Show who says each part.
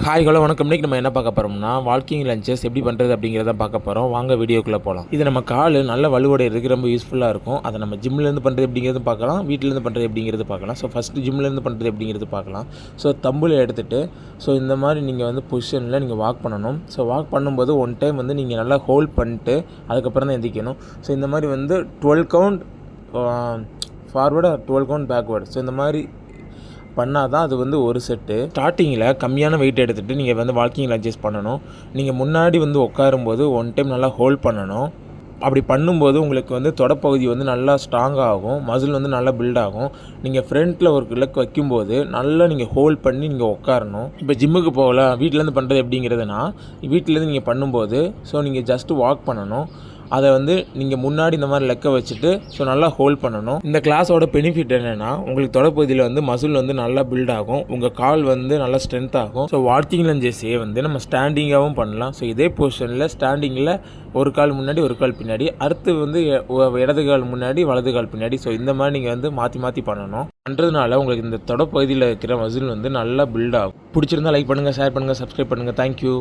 Speaker 1: Hi hello வணக்கம். இன்றைக்கி நம்ம என்ன பார்க்க போகிறோம்னா வாக்கிங் லஞ்சஸ் எப்படி பண்ணுறது அப்படிங்கிறத பார்க்க போகிறோம். வாங்க வீடியோக்குள்ளே போகலாம். இது நம்ம கால் நல்ல வலுவடைகிறதுக்கு ரொம்ப யூஸ்ஃபுல்லாக இருக்கும். அதை நம்ம ஜிம்லேருந்து பண்ணுறது எப்படிங்கிறது பார்க்கலாம், வீட்டிலேருந்து பண்ணுறது எப்படிங்கிறது பார்க்கலாம். ஸோ ஃபஸ்ட்டு ஜிம்லேருந்து பண்ணுறது எப்படிங்கிறது பார்க்கலாம். ஸோ தம்பில் எடுத்துகிட்டு இந்த மாதிரி நீங்கள் வந்து பொசிஷனில் நீங்கள் வாக் பண்ணணும். ஸோ வாக் பண்ணும்போது ஒன் டைம் வந்து நீங்கள் நல்லா ஹோல்ட் பண்ணிட்டு அதுக்கப்புறம் தான் எந்திரிக்கணும். ஸோ இந்த மாதிரி வந்து 12 count forward, 12 count backward. So இந்த மாதிரி பண்ணால் தான் அது வந்து ஒரு செட்டு. ஸ்டார்டிங்கில் கம்மியான வெயிட் எடுத்துகிட்டு நீங்கள் வந்து வாக்கிங் லஞ்சஸ் பண்ணணும். நீங்கள் முன்னாடி வந்து உட்காரும்போது ஒன் டைம் நல்லா ஹோல்ட் பண்ணணும். அப்படி பண்ணும்போது உங்களுக்கு வந்து தொடப்பகுதி வந்து நல்லா ஸ்ட்ராங்காக ஆகும், மசில் வந்து நல்லா பில்ட் ஆகும். நீங்கள் ஃப்ரண்ட்டில் ஒரு லெக் வைக்கும்போது நல்லா நீங்கள் ஹோல்ட் பண்ணி நீங்கள் உட்காரணும். இப்போ ஜிம்முக்கு போகலாம், வீட்டிலேருந்து பண்ணுறது எப்படிங்கிறதுனா, வீட்டிலேருந்து நீங்கள் பண்ணும்போது நீங்கள் ஜஸ்ட்டு வாக் பண்ணணும். அதை வந்து நீங்கள் முன்னாடி இந்த மாதிரி லெக்க வச்சுட்டு நல்லா ஹோல்ட் பண்ணணும். இந்த கிளாஸோட பெனிஃபிட் என்னென்னா, உங்களுக்கு தொடப்பகுதியில் வந்து மசில் வந்து நல்லா பில்ட் ஆகும், உங்கள் கால் வந்து நல்லா ஸ்ட்ரென்த் ஆகும். வாக்கிங் லஞ்சஸே வந்து நம்ம ஸ்டாண்டிங்காகவும் பண்ணலாம். இதே பொசிஷனில் ஸ்டாண்டிங்கில் ஒரு கால் முன்னாடி ஒரு கால் பின்னாடி, அடுத்து வந்து இடது கால் முன்னாடி வலது கால் பின்னாடி. இந்த மாதிரி நீங்கள் வந்து மாற்றி மாற்றி பண்ணணும். பண்ணுறதுனால உங்களுக்கு இந்த தொடப்பகுதியில் இருக்கிற மசில் வந்து நல்லா பில்ட் ஆகும். பிடிச்சிருந்தா லைக் பண்ணுங்கள், ஷேர் பண்ணுங்கள், சப்ஸ்கிரைப் பண்ணுங்கள். தேங்க்யூ.